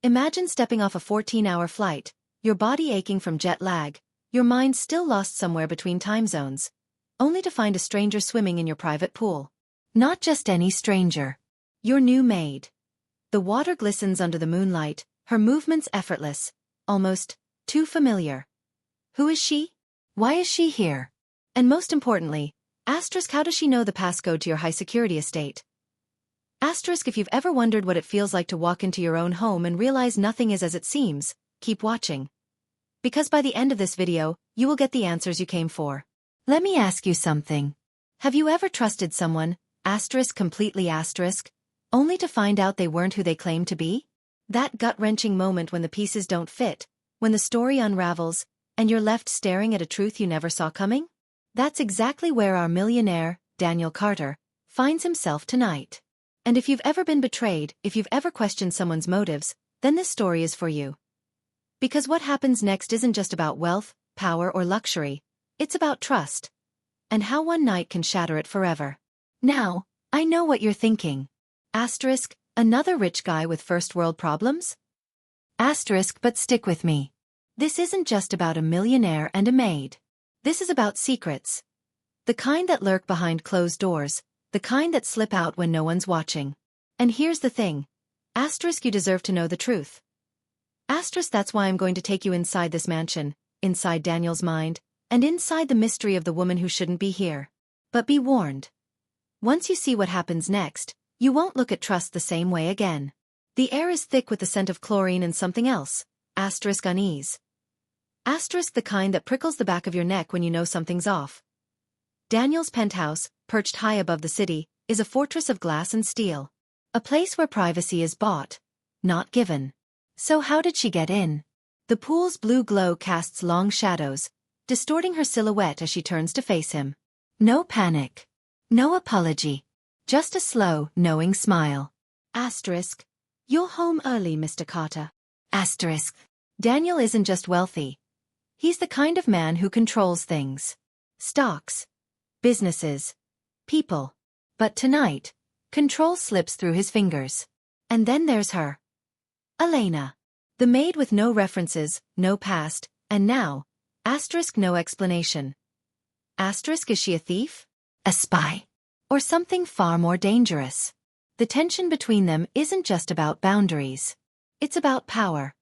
Imagine stepping off a 14-hour flight, your body aching from jet lag, your mind still lost somewhere between time zones, only to find a stranger swimming in your private pool. Not just any stranger. Your new maid. The water glistens under the moonlight, her movements effortless, almost too familiar. Who is she? Why is she here? And most importantly, asterisk, how does she know the passcode to your high-security estate? Asterisk, if you've ever wondered what it feels like to walk into your own home and realize nothing is as it seems, keep watching. Because by the end of this video, you will get the answers you came for. Let me ask you something. Have you ever trusted someone, asterisk completely asterisk, only to find out they weren't who they claimed to be? That gut-wrenching moment when the pieces don't fit, when the story unravels, and you're left staring at a truth you never saw coming? That's exactly where our millionaire, Daniel Carter, finds himself tonight. And if you've ever been betrayed, if you've ever questioned someone's motives, then this story is for you. Because what happens next isn't just about wealth, power, or luxury. It's about trust. And how one night can shatter it forever. Now, I know what you're thinking. Asterisk, another rich guy with first-world problems? Asterisk, but stick with me. This isn't just about a millionaire and a maid. This is about secrets. The kind that lurk behind closed doors, the kind that slip out when no one's watching. And here's the thing. Asterisk, you deserve to know the truth. Asterisk, that's why I'm going to take you inside this mansion, inside Daniel's mind, and inside the mystery of the woman who shouldn't be here. But be warned. Once you see what happens next, you won't look at trust the same way again. The air is thick with the scent of chlorine and something else, asterisk unease. Asterisk, the kind that prickles the back of your neck when you know something's off. Daniel's penthouse, perched high above the city, is a fortress of glass and steel. A place where privacy is bought, not given. So how did she get in? The pool's blue glow casts long shadows, distorting her silhouette as she turns to face him. No panic. No apology. Just a slow, knowing smile. Asterisk. You're home early, Mr. Carter. Asterisk. Daniel isn't just wealthy. He's the kind of man who controls things. Stocks. Businesses. People. But tonight, control slips through his fingers. And then there's her. Elena. The maid with no references, no past, and now, asterisk, no explanation. Asterisk, is she a thief? A spy? Or something far more dangerous? The tension between them isn't just about boundaries. It's about power.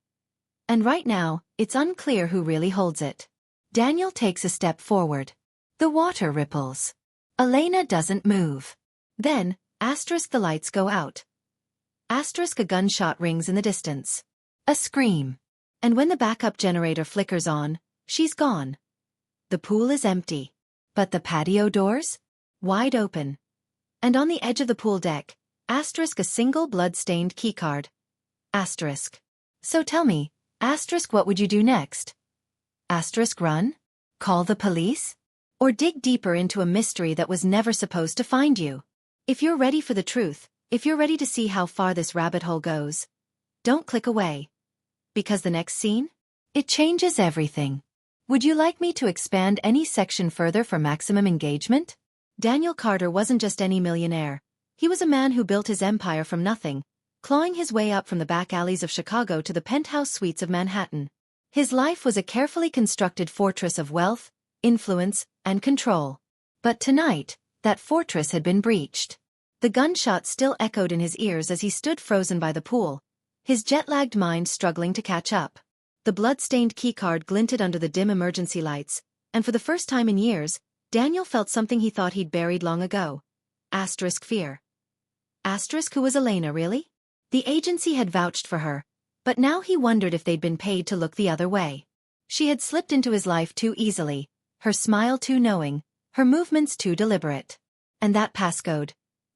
And right now, it's unclear who really holds it. Daniel takes a step forward. The water ripples. Elena doesn't move. Then, asterisk, the lights go out. Asterisk, a gunshot rings in the distance. A scream. And when the backup generator flickers on, she's gone. The pool is empty. But the patio doors? Wide open. And on the edge of the pool deck, asterisk, a single blood-stained keycard. Asterisk. So tell me, asterisk, what would you do next? Asterisk, run? Call the police? Or dig deeper into a mystery that was never supposed to find you? If you're ready for the truth, if you're ready to see how far this rabbit hole goes, don't click away. Because the next scene? It changes everything. Would you like me to expand any section further for maximum engagement? Daniel Carter wasn't just any millionaire. He was a man who built his empire from nothing, clawing his way up from the back alleys of Chicago to the penthouse suites of Manhattan. His life was a carefully constructed fortress of wealth, influence, and control. But tonight, that fortress had been breached. The gunshot still echoed in his ears as he stood frozen by the pool, his jet-lagged mind struggling to catch up. The blood-stained keycard glinted under the dim emergency lights, and for the first time in years, Daniel felt something he thought he'd buried long ago. Asterisk, fear. Asterisk, who was Elena, really? The agency had vouched for her, but now he wondered if they'd been paid to look the other way. She had slipped into his life too easily, her smile too knowing, her movements too deliberate. And that passcode.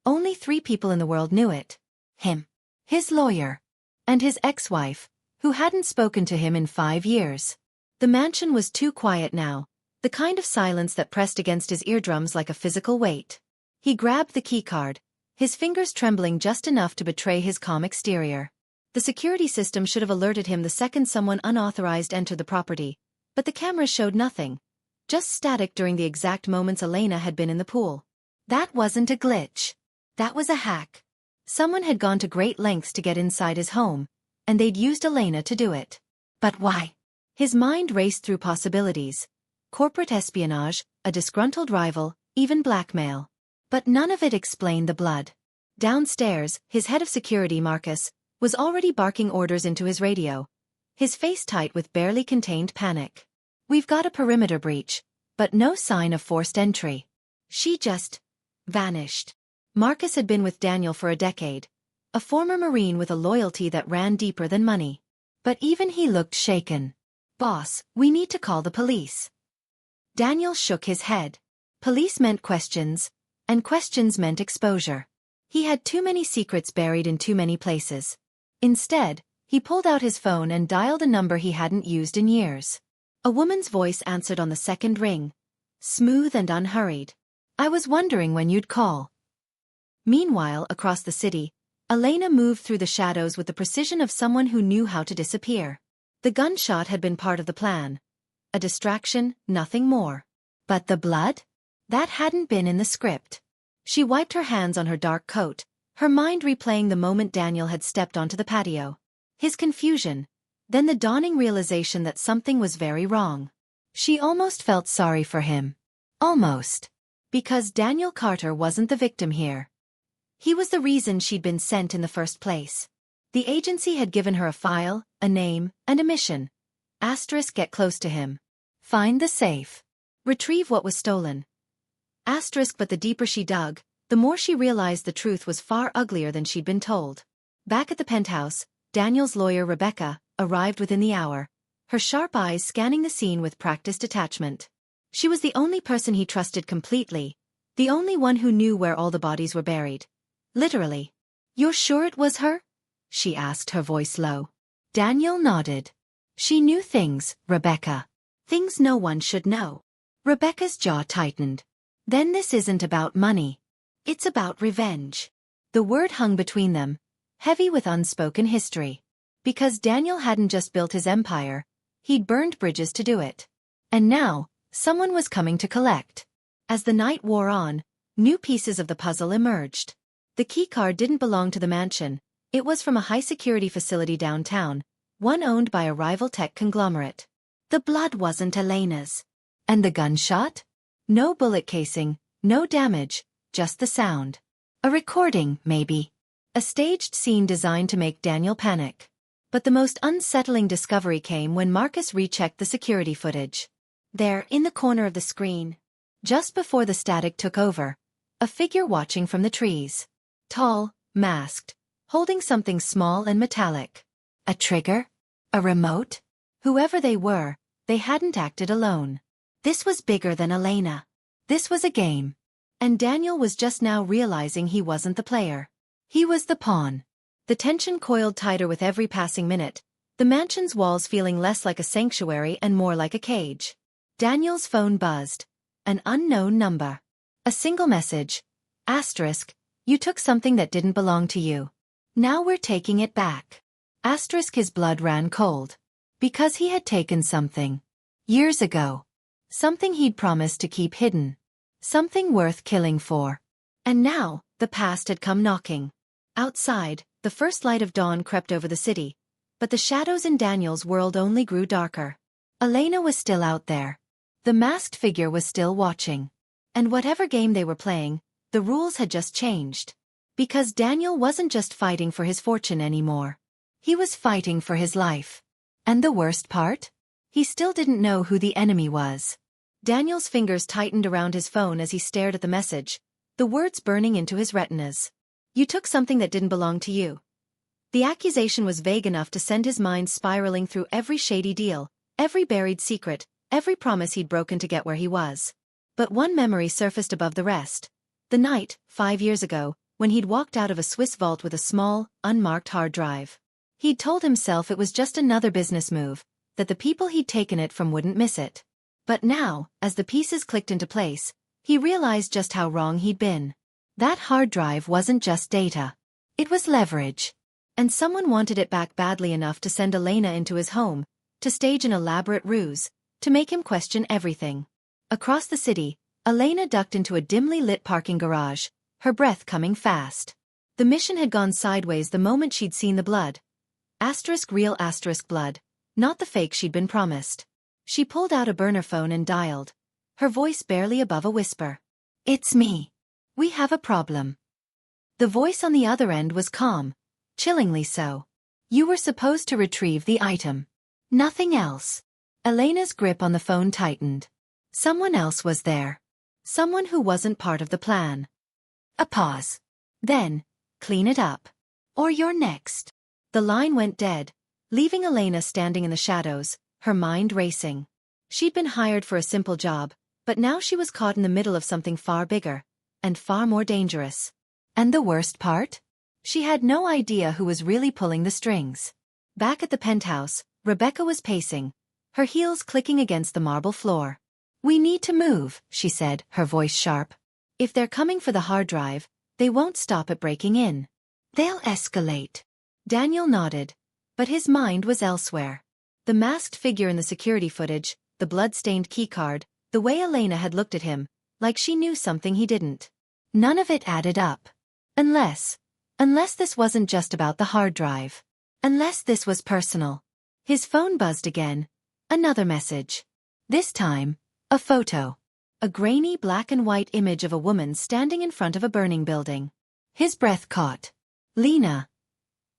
Only 3 people in the world knew it. Him. His lawyer. And his ex-wife, who hadn't spoken to him in 5 years. The mansion was too quiet now, the kind of silence that pressed against his eardrums like a physical weight. He grabbed the keycard, his fingers trembling just enough to betray his calm exterior. The security system should have alerted him the second someone unauthorized entered the property, but the cameras showed nothing. Just static during the exact moments Elena had been in the pool. That wasn't a glitch. That was a hack. Someone had gone to great lengths to get inside his home, and they'd used Elena to do it. But why? His mind raced through possibilities. Corporate espionage, a disgruntled rival, even blackmail. But none of it explained the blood. Downstairs, his head of security, Marcus, was already barking orders into his radio, his face tight with barely contained panic. "We've got a perimeter breach, but no sign of forced entry." She just vanished. Marcus had been with Daniel for a decade, a former Marine with a loyalty that ran deeper than money. But even he looked shaken. "Boss, we need to call the police." Daniel shook his head. Police meant questions, and questions meant exposure. He had too many secrets buried in too many places. Instead, he pulled out his phone and dialed a number he hadn't used in years. A woman's voice answered on the second ring, smooth and unhurried. "I was wondering when you'd call." Meanwhile, across the city, Elena moved through the shadows with the precision of someone who knew how to disappear. The gunshot had been part of the plan. A distraction, nothing more. But the blood? That hadn't been in the script. She wiped her hands on her dark coat, her mind replaying the moment Daniel had stepped onto the patio. His confusion, then the dawning realization that something was very wrong. She almost felt sorry for him. Almost. Because Daniel Carter wasn't the victim here. He was the reason she'd been sent in the first place. The agency had given her a file, a name, and a mission. Asterisk, get close to him. Find the safe. Retrieve what was stolen. Asterisk, but the deeper she dug, the more she realized the truth was far uglier than she'd been told. Back at the penthouse, Daniel's lawyer Rebecca arrived within the hour, her sharp eyes scanning the scene with practiced detachment. She was the only person he trusted completely, the only one who knew where all the bodies were buried. Literally. "You're sure it was her?" she asked, her voice low. Daniel nodded. "She knew things, Rebecca. Things no one should know." Rebecca's jaw tightened. "Then this isn't about money. It's about revenge." The word hung between them, heavy with unspoken history. Because Daniel hadn't just built his empire, he'd burned bridges to do it. And now, someone was coming to collect. As the night wore on, new pieces of the puzzle emerged. The keycard didn't belong to the mansion. It was from a high-security facility downtown, one owned by a rival tech conglomerate. The blood wasn't Elena's. And the gunshot? No bullet casing, no damage, just the sound. A recording, maybe. A staged scene designed to make Daniel panic. But the most unsettling discovery came when Marcus rechecked the security footage. There, in the corner of the screen, just before the static took over, a figure watching from the trees. Tall, masked, holding something small and metallic. A trigger? A remote? Whoever they were, they hadn't acted alone. This was bigger than Elena. This was a game. And Daniel was just now realizing he wasn't the player. He was the pawn. The tension coiled tighter with every passing minute, the mansion's walls feeling less like a sanctuary and more like a cage. Daniel's phone buzzed. An unknown number. A single message. Asterisk, you took something that didn't belong to you. Now we're taking it back. Asterisk, his blood ran cold. Because he had taken something. Years ago. Something he'd promised to keep hidden. Something worth killing for. And now, the past had come knocking. Outside, the first light of dawn crept over the city, but the shadows in Daniel's world only grew darker. Elena was still out there. The masked figure was still watching. And whatever game they were playing, the rules had just changed. Because Daniel wasn't just fighting for his fortune anymore. He was fighting for his life. And the worst part? He still didn't know who the enemy was. Daniel's fingers tightened around his phone as he stared at the message, the words burning into his retinas. You took something that didn't belong to you. The accusation was vague enough to send his mind spiraling through every shady deal, every buried secret, every promise he'd broken to get where he was. But one memory surfaced above the rest. The night, 5 years ago, when he'd walked out of a Swiss vault with a small, unmarked hard drive. He'd told himself it was just another business move, that the people he'd taken it from wouldn't miss it. But now, as the pieces clicked into place, he realized just how wrong he'd been. That hard drive wasn't just data. It was leverage. And someone wanted it back badly enough to send Elena into his home, to stage an elaborate ruse, to make him question everything. Across the city, Elena ducked into a dimly lit parking garage, her breath coming fast. The mission had gone sideways the moment she'd seen the blood. Asterisk real asterisk blood, not the fake she'd been promised. She pulled out a burner phone and dialed, her voice barely above a whisper. "It's me. We have a problem." The voice on the other end was calm, chillingly so. "You were supposed to retrieve the item. Nothing else." Elena's grip on the phone tightened. Someone else was there. Someone who wasn't part of the plan. A pause. Then, "Clean it up. Or you're next." The line went dead, leaving Elena standing in the shadows, her mind racing. She'd been hired for a simple job, but now she was caught in the middle of something far bigger, and far more dangerous. And the worst part? She had no idea who was really pulling the strings. Back at the penthouse, Rebecca was pacing, her heels clicking against the marble floor. "We need to move," she said, her voice sharp. "If they're coming for the hard drive, they won't stop at breaking in. They'll escalate." Daniel nodded, but his mind was elsewhere. The masked figure in the security footage, the blood-stained keycard, the way Elena had looked at him, like she knew something he didn't. None of it added up. Unless this wasn't just about the hard drive. Unless this was personal. His phone buzzed again. Another message. This time, a photo. A grainy black and white image of a woman standing in front of a burning building. His breath caught. Lena.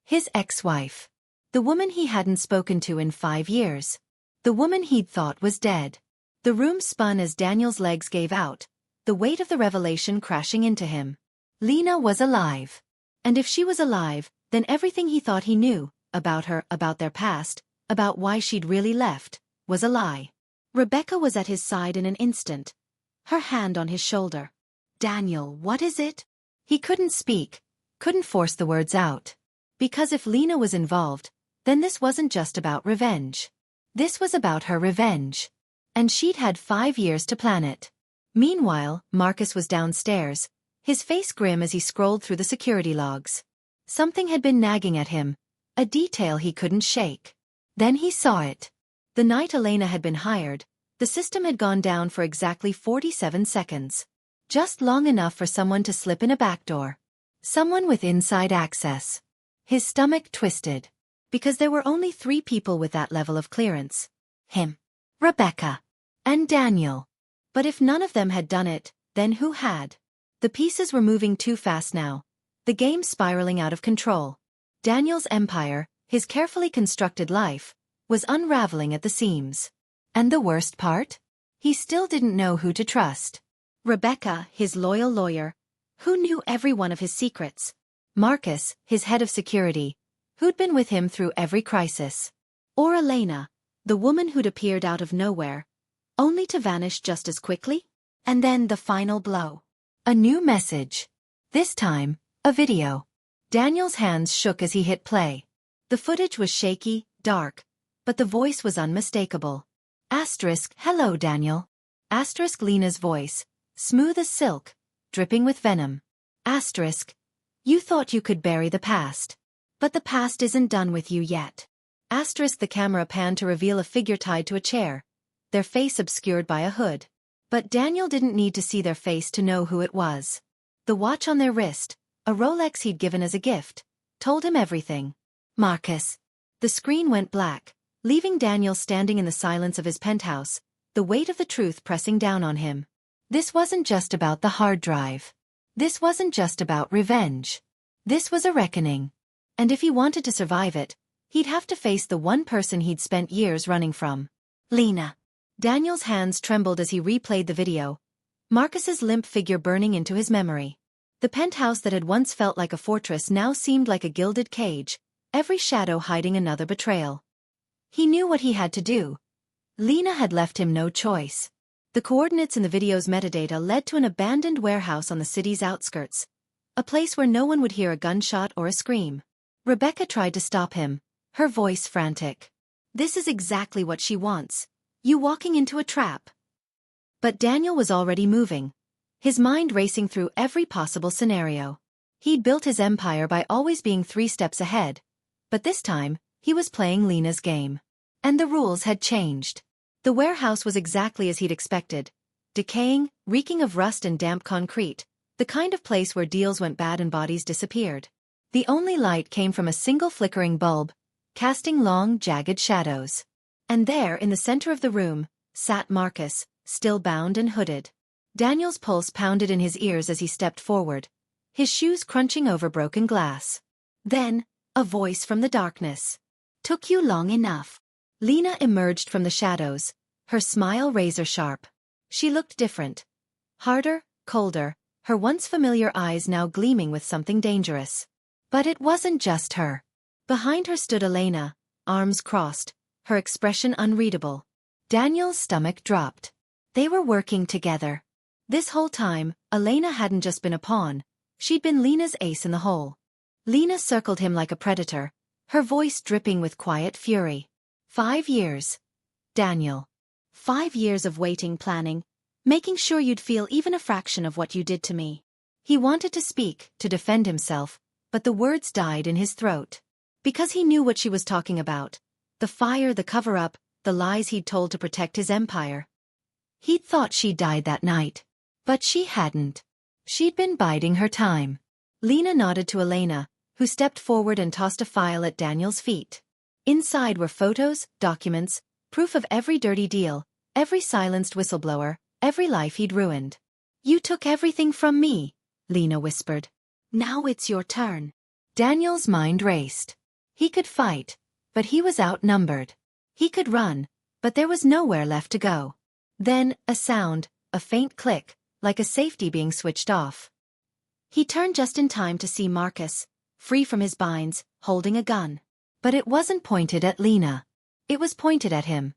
His ex-wife. The woman he hadn't spoken to in 5 years. The woman he'd thought was dead. The room spun as Daniel's legs gave out, the weight of the revelation crashing into him. Lena was alive. And if she was alive, then everything he thought he knew, about her, about their past, about why she'd really left, was a lie. Rebecca was at his side in an instant, her hand on his shoulder. "Daniel, what is it?" He couldn't speak, couldn't force the words out. Because if Lena was involved, then this wasn't just about revenge. This was about her revenge. And she'd had 5 years to plan it. Meanwhile, Marcus was downstairs, his face grim as he scrolled through the security logs. Something had been nagging at him, a detail he couldn't shake. Then he saw it. The night Elena had been hired, the system had gone down for exactly 47 seconds. Just long enough for someone to slip in a back door. Someone with inside access. His stomach twisted. Because there were only 3 people with that level of clearance. Him, Rebecca, and Daniel. But if none of them had done it, then who had? The pieces were moving too fast now. The game spiraling out of control. Daniel's empire, his carefully constructed life, was unraveling at the seams. And the worst part? He still didn't know who to trust. Rebecca, his loyal lawyer, who knew every one of his secrets. Marcus, his head of security, who'd been with him through every crisis. Or Elena, the woman who'd appeared out of nowhere, only to vanish just as quickly? And then the final blow. A new message. This time, a video. Daniel's hands shook as he hit play. The footage was shaky, dark, but the voice was unmistakable. Asterisk, "Hello, Daniel." Asterisk, Lena's voice, smooth as silk, dripping with venom. Asterisk, "You thought you could bury the past. But the past isn't done with you yet." Asterisk, the camera panned to reveal a figure tied to a chair, their face obscured by a hood. But Daniel didn't need to see their face to know who it was. The watch on their wrist, a Rolex he'd given as a gift, told him everything. Marcus. The screen went black, leaving Daniel standing in the silence of his penthouse, the weight of the truth pressing down on him. This wasn't just about the hard drive. This wasn't just about revenge. This was a reckoning. And if he wanted to survive it, he'd have to face the one person he'd spent years running from. Lena. Daniel's hands trembled as he replayed the video, Marcus's limp figure burning into his memory. The penthouse that had once felt like a fortress now seemed like a gilded cage, every shadow hiding another betrayal. He knew what he had to do. Lena had left him no choice. The coordinates in the video's metadata led to an abandoned warehouse on the city's outskirts, a place where no one would hear a gunshot or a scream. Rebecca tried to stop him, her voice frantic. This is exactly what she wants. You walking into a trap. But Daniel was already moving, his mind racing through every possible scenario. He'd built his empire by always being 3 steps ahead, but this time, he was playing Lena's game. And the rules had changed. The warehouse was exactly as he'd expected, decaying, reeking of rust and damp concrete, the kind of place where deals went bad and bodies disappeared. The only light came from a single flickering bulb, casting long, jagged shadows. And there, in the center of the room, sat Marcus, still bound and hooded. Daniel's pulse pounded in his ears as he stepped forward, his shoes crunching over broken glass. Then, a voice from the darkness. "Took you long enough." Lena emerged from the shadows, her smile razor-sharp. She looked different. Harder, colder, her once familiar eyes now gleaming with something dangerous. But it wasn't just her. Behind her stood Elena, arms crossed, her expression unreadable. Daniel's stomach dropped. They were working together. This whole time, Elena hadn't just been a pawn, she'd been Lena's ace in the hole. Lena circled him like a predator, her voice dripping with quiet fury. 5 years. Daniel. 5 years of waiting, planning, making sure you'd feel even a fraction of what you did to me. He wanted to speak, to defend himself, but the words died in his throat. Because he knew what she was talking about. The fire, the cover-up, the lies he'd told to protect his empire. He'd thought she'd died that night. But she hadn't. She'd been biding her time. Lena nodded to Elena, who stepped forward and tossed a file at Daniel's feet. Inside were photos, documents, proof of every dirty deal, every silenced whistleblower, every life he'd ruined. "You took everything from me," Lena whispered. "Now it's your turn." Daniel's mind raced. He could fight, but he was outnumbered. He could run, but there was nowhere left to go. Then, a sound, a faint click, like a safety being switched off. He turned just in time to see Marcus, free from his binds, holding a gun. But it wasn't pointed at Lena. It was pointed at him.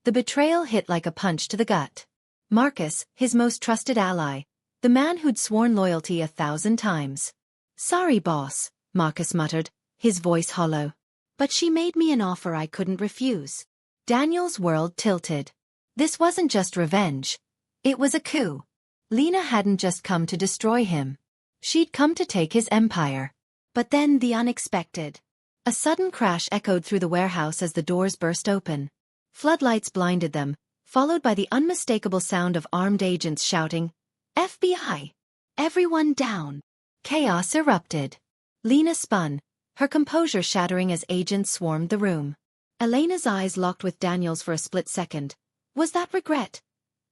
The betrayal hit like a punch to the gut. Marcus, his most trusted ally, the man who'd sworn loyalty 1,000 times. "Sorry, boss," Marcus muttered, his voice hollow. "But she made me an offer I couldn't refuse." Daniel's world tilted. This wasn't just revenge. It was a coup. Lena hadn't just come to destroy him. She'd come to take his empire. But then the unexpected. A sudden crash echoed through the warehouse as the doors burst open. Floodlights blinded them, followed by the unmistakable sound of armed agents shouting, "FBI! Everyone down!" Chaos erupted. Lena spun, her composure shattering as agents swarmed the room. Elena's eyes locked with Daniel's for a split second. Was that regret?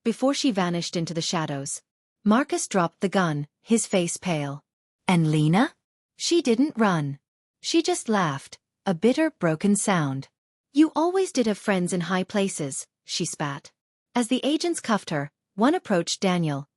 Before she vanished into the shadows. Marcus dropped the gun, his face pale. And Lena? She didn't run. She just laughed, a bitter, broken sound. "You always did have friends in high places," she spat. As the agents cuffed her, one approached Daniel.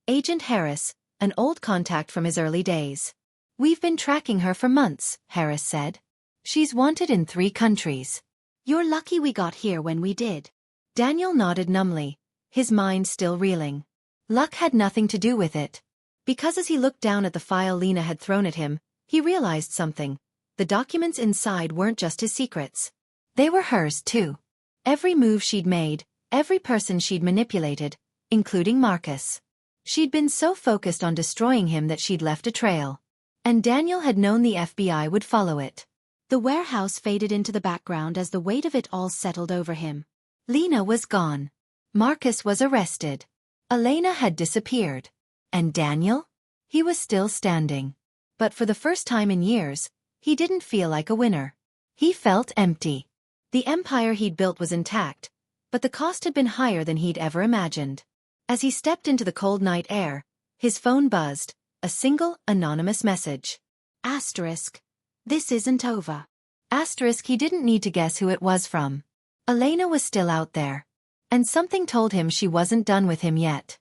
Agent Harris, an old contact from his early days. "We've been tracking her for months," Harris said. "She's wanted in 3 countries. You're lucky we got here when we did." Daniel nodded numbly, his mind still reeling. Luck had nothing to do with it. Because as he looked down at the file Lena had thrown at him, he realized something. The documents inside weren't just his secrets. They were hers too. Every move she'd made, every person she'd manipulated, including Marcus. She'd been so focused on destroying him that she'd left a trail. And Daniel had known the FBI would follow it. The warehouse faded into the background as the weight of it all settled over him. Lena was gone. Marcus was arrested. Elena had disappeared. And Daniel? He was still standing. But for the first time in years, he didn't feel like a winner. He felt empty. The empire he'd built was intact, but the cost had been higher than he'd ever imagined. As he stepped into the cold night air, his phone buzzed, a single, anonymous message. Asterisk. This isn't over. Asterisk. He didn't need to guess who it was from. Elena was still out there. And something told him she wasn't done with him yet.